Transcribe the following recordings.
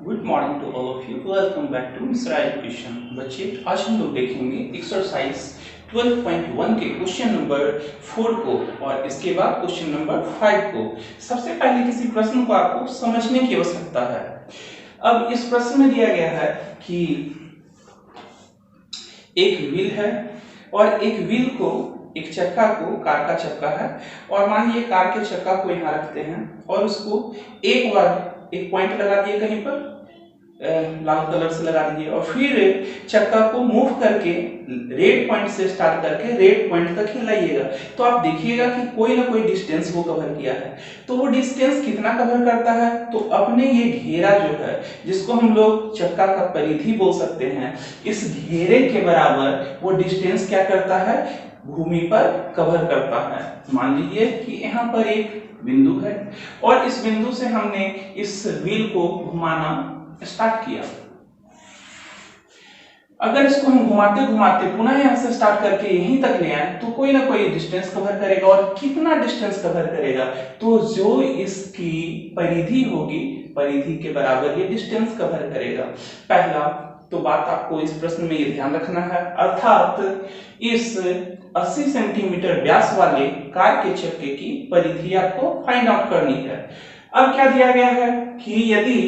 Good morning to all of you. Welcome back to Mishra education. बच्चे, आज हम लोग देखेंगे एक्सरसाइज 12.1 के क्वेश्चन नंबर 4 को और इसके बाद क्वेश्चन नंबर 5 को। सबसे पहले किसी प्रश्न को आपको समझने की आवश्यकता है। अब इस प्रश्न में दिया गया है कि एक व्हील है और एक व्हील को, एक चक्का को, कार का चक्का है और मान लीजिए कार के चक्का को यहाँ रखते हैं और उसको एक बार एक पॉइंट लगा दिए, कहीं पर लाल कलर से लगा दीजिए और फिर चक्का को मूव करके रेड पॉइंट से स्टार्ट करके रेड पॉइंट तक हिलाइएगा तो आप देखिएगा कि कोई ना कोई डिस्टेंस वो कवर किया है। तो वो डिस्टेंस कितना कवर करता है? तो अपने ये घेरा जो है, जिसको हम लोग चक्का का परिधि बोल सकते हैं, इस घेरे के बराबर वो डिस्टेंस क्या करता है? भूमि पर कवर करता है। मान लीजिए कि यहाँ पर एक बिंदु है और इस बिंदु से हमने इस व्हील को घुमाना स्टार्ट किया। अगर इसको हम घुमाते घुमाते पुनः यहाँ से स्टार्ट करके यहीं तक ले आए तो कोई ना कोई डिस्टेंस कवर करेगा। और कितना डिस्टेंस कवर करेगा? तो जो इसकी परिधि होगी, परिधि के बराबर ये डिस्टेंस कवर करेगा। पहला तो बात आपको इस प्रश्न में ये ध्यान रखना है, अर्थात इस 80 सेंटीमीटर व्यास वाले कार के चक्के की परिधि आपको फाइंड आउट करनी है। अब क्या दिया गया है कि यदि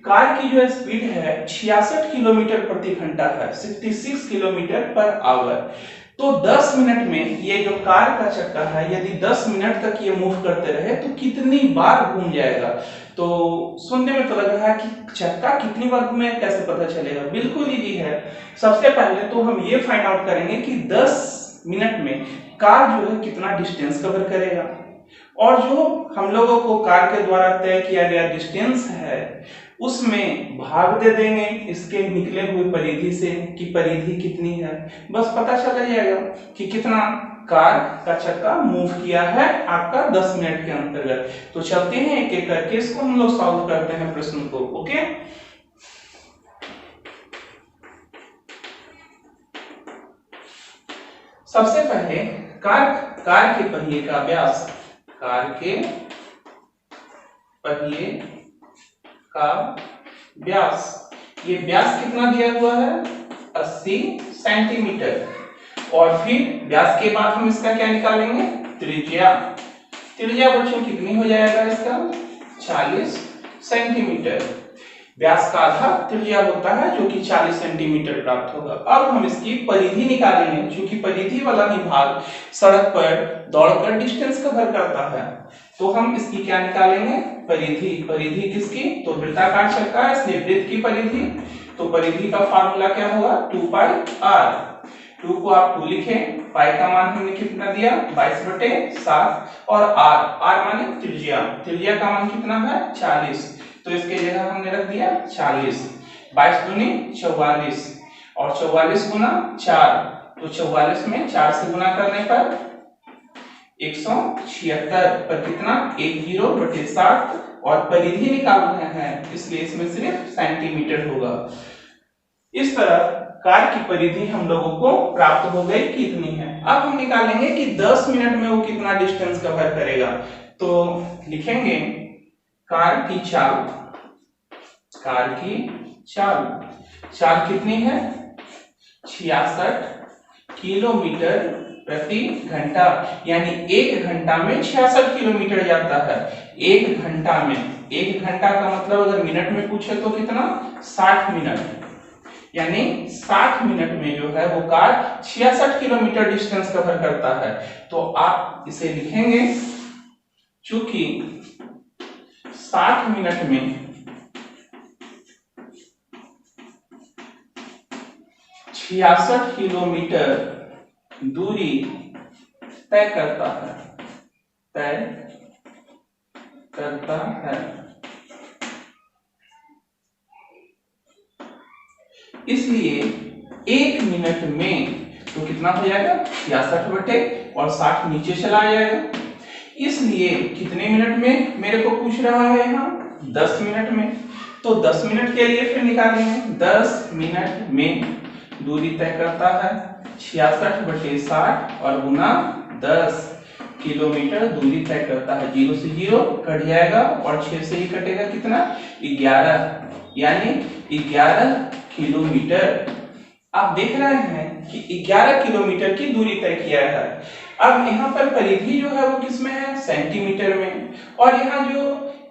कार की जो स्पीड है 66 किलोमीटर प्रति घंटा है, 66 किलोमीटर पर आवर, तो 10 मिनट में ये जो कार का चक्का है यदि 10 मिनट तक ये मूव करते रहे तो कितनी बार घूम जाएगा? तो सुनने में तो लग रहा है कि चक्का कितनी बार घूमे, कैसे पता चलेगा? बिल्कुल इजी है। सबसे पहले तो हम ये फाइंड आउट करेंगे कि 10 मिनट में कार जो है कितना डिस्टेंस कवर करेगा और जो हम लोगों को कार के द्वारा तय किया गया डिस्टेंस है उसमें भाग दे देंगे इसके निकले हुए परिधि से कि परिधि कितनी है। बस पता चल जाएगा कि कितना कार का चक्का मूव किया है आपका 10 मिनट के अंतर्गत। तो चलते हैं एक एक करके इसको हम लोग सॉल्व करते हैं प्रश्न को। ओके, सबसे पहले कार के पहिए का व्यास, कार के पहिए का व्यास, ये व्यास कितना दिया हुआ है? 80 सेंटीमीटर। और फिर व्यास के बाद हम इसका क्या निकालेंगे? त्रिज्या। त्रिज्या बच्चों कितनी हो जाएगा इसका? 40 सेंटीमीटर। व्यास का आधा त्रिज्या होता है जो कि 40 सेंटीमीटर प्राप्त होगा। अब हम इसकी परिधि निकालेंगे, क्योंकि परिधि वाला ही भाग सड़क पर दौड़कर डिस्टेंस कवर करता है। तो हम इसकी क्या निकालेंगे? परिधि। परिधि किसकी? तो वृत्ताकार चक्का है इसलिए वृत्त की परिधि। तो परिधि का फार्मूला क्या होगा? 2 पाई r। 2 को आप 2 लिखें, पाई का मान हमने कितना दिया? 22/7 और r माने त्रिज्या। त्रिज्या का मान कितना है? 40। तो इसके जगह हमने रख दिया 40। 22 दूनी 44 और 44 गुना 4, तो 44 में 4 से गुना करने पर 176 पर कितना? 10/60 और परिधि निकालना है इसलिए इसमें सिर्फ सेंटीमीटर होगा। इस तरह कार की परिधि हम लोगों को प्राप्त हो गई कितनी है। अब हम निकालेंगे कि 10 मिनट में वो कितना डिस्टेंस कवर करेगा। तो लिखेंगे कार की चाल। कार की चाल, चाल कितनी है? 66 किलोमीटर प्रति घंटा, यानी 1 घंटा में 66 किलोमीटर जाता है। 1 घंटा में, 1 घंटा का मतलब अगर मिनट में पूछे तो कितना? 60 मिनट, यानी 60 मिनट में जो है वो कार 66 किलोमीटर डिस्टेंस कवर करता है। तो आप इसे लिखेंगे, चूंकि 60 मिनट में 66 किलोमीटर दूरी तय करता है, इसलिए 1 मिनट में तो कितना हो जाएगा? 66 बटे और 60 नीचे चला जाएगा। इसलिए कितने मिनट में मेरे को पूछ रहा है यहाँ? 10 मिनट में। तो 10 मिनट के लिए फिर निकालेंगे। 10 मिनट में दूरी तय करता है 66/60 और गुना 10, किलोमीटर दूरी तय करता है। 0 से 0 कट जाएगा और 6 से ही कटेगा कितना, 11, यानी 11 किलोमीटर। आप देख रहे हैं कि 11 किलोमीटर की दूरी तय किया है। अब यहाँ पर परिधि जो है वो किसमें है, सेंटीमीटर में, और यहाँ जो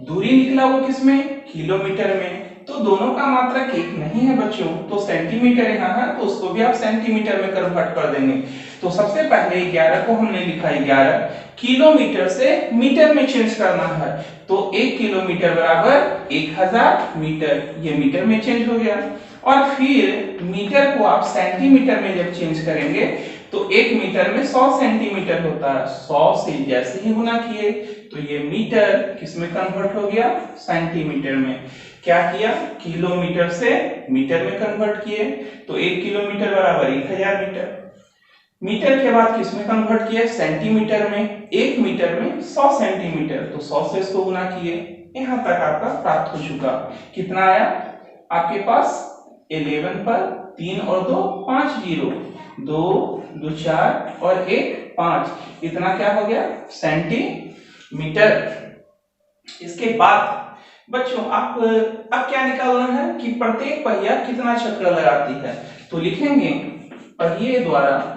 दूरी निकला वो किसमें, किलोमीटर में। तो दोनों का मात्रक एक नहीं है बच्चों, तो सेंटीमीटर यहाँ है तो उसको भी आप सेंटीमीटर में कन्वर्ट कर देंगे। तो सबसे पहले 11 को हमने लिखा 11, किलोमीटर से मीटर में चेंज करना है, तो 1 किलोमीटर बराबर 1000 मीटर, ये मीटर में चेंज हो गया। और फिर मीटर को आप सेंटीमीटर में जब चेंज करेंगे तो 1 मीटर में 100 सेंटीमीटर होता है, 100 से जैसे ही गुना किए तो ये मीटर किसमें कन्वर्ट हो गया, सेंटीमीटर में। क्या किया, किलोमीटर से मीटर में कन्वर्ट किए, तो 1 किलोमीटर बराबर 1000 मीटर। मीटर के बाद किसमें कन्वर्ट किया, सेंटीमीटर में। 1 मीटर में 100 सेंटीमीटर, तो 100 से इसको गुना किए। यहां तक आपका प्राप्त हो चुका। कितना आया आपके पास, 11 पर 3 और 2 5 जीरो, 2 2 4 और 1 5, इतना क्या हो गया, सेंटीमीटर। इसके बाद बच्चों आप अब क्या निकालना है कि प्रत्येक पहिया कितना चक्र लगाती है, तो लिखेंगे पहिए द्वारा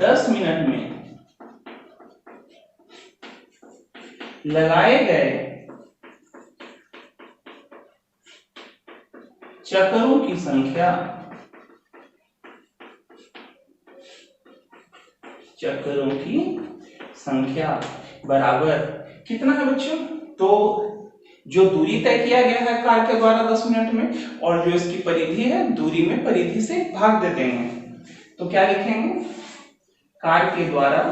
10 मिनट में लगाए गए चक्रों की संख्या बराबर कितना है बच्चों, तो जो दूरी तय किया गया है कार के द्वारा 10 मिनट में, और जो इसकी परिधि है दूरी में परिधि से भाग देते हैं, तो क्या लिखेंगे, कार के द्वारा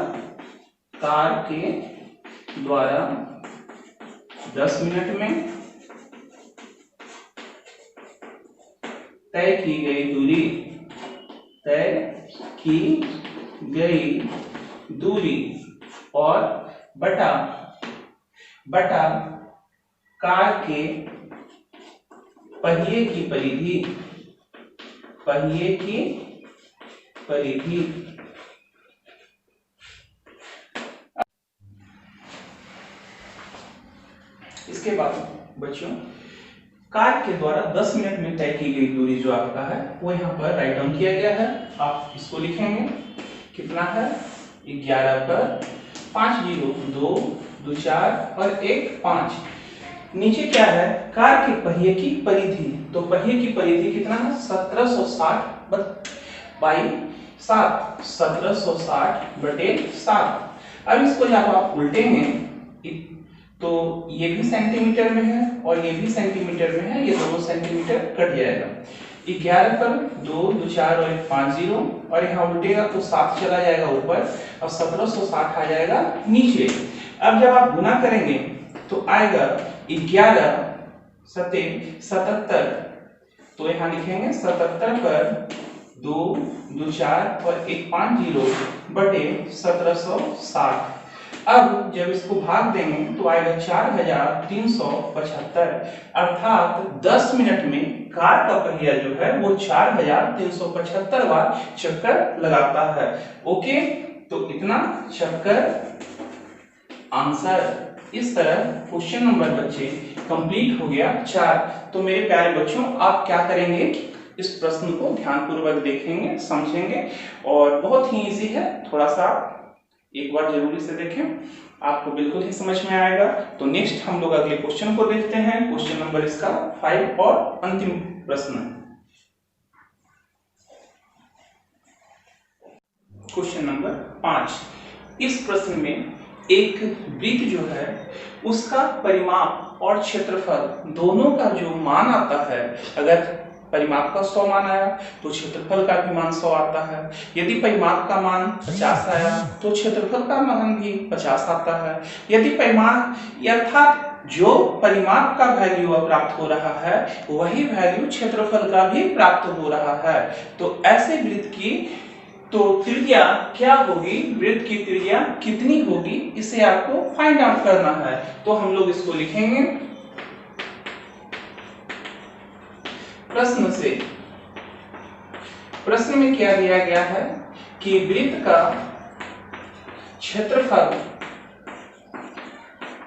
10 मिनट में तय की गई दूरी और बटा कार के पहिए की परिधि। इसके बाद बच्चों कार के द्वारा 10 मिनट में तय की गई दूरी जो आपका है वो यहाँ पर राइट डाउन किया गया है। आप इसको लिखेंगे, कितना है, 11 पर 5 जीरो, 2 2 4 और 1 5। नीचे क्या है, कार के पहिए की परिधि, तो पहिए की परिधि कितना है, 1760 बाई 7, 1760 बटे 7। अब इसको जब आप उल्टेंगे तो ये भी सेंटीमीटर में है और ये भी सेंटीमीटर में है, ये दोनों सेंटीमीटर कट जाएगा। 11 पर 2 2 4 और 1 5 जीरो, और यहाँ उल्टेगा तो 7 चला जाएगा ऊपर और 1760 आ जाएगा नीचे। अब जब आप गुना करेंगे तो आएगा 11 सते 77, तो यहाँ लिखेंगे 77 पर 2 2 4 और 1 5 जीरो बटे 1760। अब जब इसको भाग देंगे तो आएगा 4375, अर्थात 10 मिनट में कार का पहिया जो है वो 4375 बार चक्कर लगाता है। ओके, तो इतना चक्कर आंसर। इस तरह क्वेश्चन नंबर बच्चे कंप्लीट हो गया 4। तो मेरे प्यारे बच्चों आप क्या करेंगे, इस प्रश्न को ध्यानपूर्वक देखेंगे, समझेंगे, और बहुत ही इजी है, थोड़ा सा एक बार जरूरी से देखें, आपको बिल्कुल ही समझ में आएगा। तो नेक्स्ट हम लोग अगले क्वेश्चन को देखते हैं, क्वेश्चन नंबर इसका 5 और अंतिम प्रश्न। क्वेश्चन नंबर 5, इस प्रश्न में एक वृत्त जो है उसका परिमाप और क्षेत्रफल दोनों का जो मान आता है, अगर परिमाप का 100 मान आया तो क्षेत्रफल का भी मान 100 आता है। यदि परिमाप का मान 50 आया तो क्षेत्रफल का मान भी 50 आता है। यदि परिमाप अर्थात जो परिमाप का वैल्यू प्राप्त हो रहा है वही वैल्यू क्षेत्रफल का भी प्राप्त हो रहा है, तो ऐसे वृत्त की तो त्रिज्या क्या होगी, वृत्त की त्रिज्या कितनी होगी, इसे आपको फाइंड आउट करना है। तो हम लोग इसको लिखेंगे प्रश्न में क्या दिया गया है कि वृत्त का क्षेत्रफल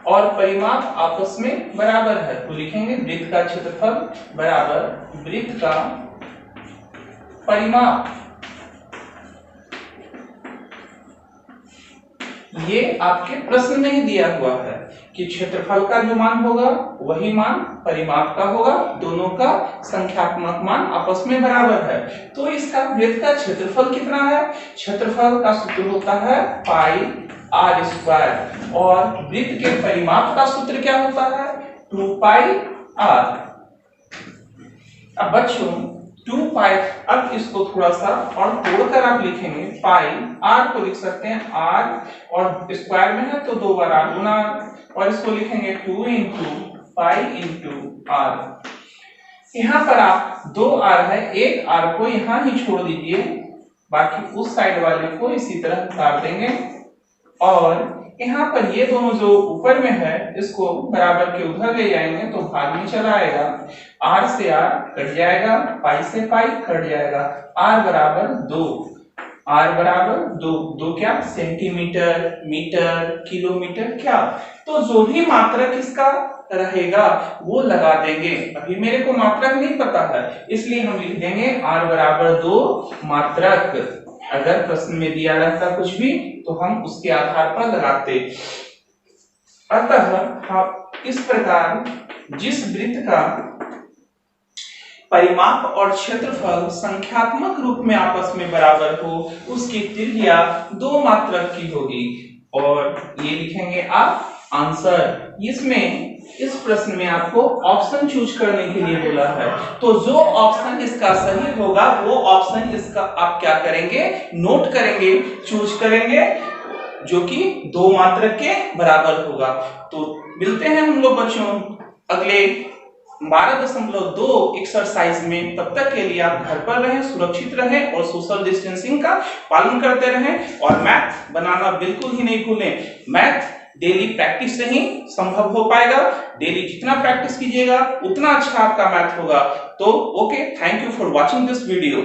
और परिमाप आपस में बराबर है। तो लिखेंगे वृत्त का क्षेत्रफल बराबर वृत्त का परिमाप। ये आपके प्रश्न में ही दिया हुआ है कि क्षेत्रफल का जो मान होगा वही मान परिमाप का होगा, दोनों का संख्यात्मक मान आपस में बराबर है। तो इसका वृत्त का क्षेत्रफल कितना है? क्षेत्रफल का सूत्र होता है पाई आर स्क्वायर और वृत्त के परिमाप का सूत्र क्या होता है? 2 पाई आर। अब बच्चों 2 पाई, अब इसको थोड़ा सा और तोड़कर आप लिखेंगे पाई आर को लिख सकते हैं आर और स्क्वायर में है तो 2 बार आर गुना और इसको लिखेंगे 2 इंटू पाई इंटू आर। यहाँ पर आप 2 आर है, एक आर को यहाँ ही छोड़ दीजिए, बाकी उस साइड वाले को इसी तरह उतार देंगे और यहाँ पर ये दोनों जो ऊपर में है इसको बराबर के उधर ले जाएंगे तो भाग में चला आएगा, आर से आर कट जाएगा, पाई से पाई कट जाएगा, आर बराबर 2, आर बराबर 2, 2 क्या? सेंटीमीटर, मीटर, किलोमीटर क्या? तो जो भी मात्रक इसका रहेगा वो लगा देंगे। अभी मेरे को मात्रक नहीं पता है इसलिए हम लिख देंगे आर बराबर 2 मात्रक। अगर प्रश्न में दिया रहता कुछ भी तो हम उसके आधार पर लगाते। अतः इस प्रकार जिस वृत्त का परिमाप और क्षेत्रफल संख्यात्मक रूप में आपस में बराबर हो उसकी त्रिज्या 2 मात्रक की होगी और ये लिखेंगे आप आंसर। इसमें इस प्रश्न में आपको ऑप्शन चूज करने के लिए बोला है तो जो ऑप्शन इसका सही होगा वो ऑप्शन इसका आप क्या करेंगे? नोट करेंगे, चूज करेंगे जो कि 2 मात्रक के बराबर होगा। तो मिलते हैं हम लोग बच्चों अगले 12.2 एक्सरसाइज में। तब तक के लिए आप घर पर रहें, सुरक्षित रहें और सोशल डिस्टेंसिंग का पालन करते रहें और मैथ बनाना बिल्कुल ही नहीं भूलें। मैथ डेली प्रैक्टिस से ही संभव हो पाएगा। डेली जितना प्रैक्टिस कीजिएगा उतना अच्छा आपका मैथ होगा। तो okay, thank you for watching this video.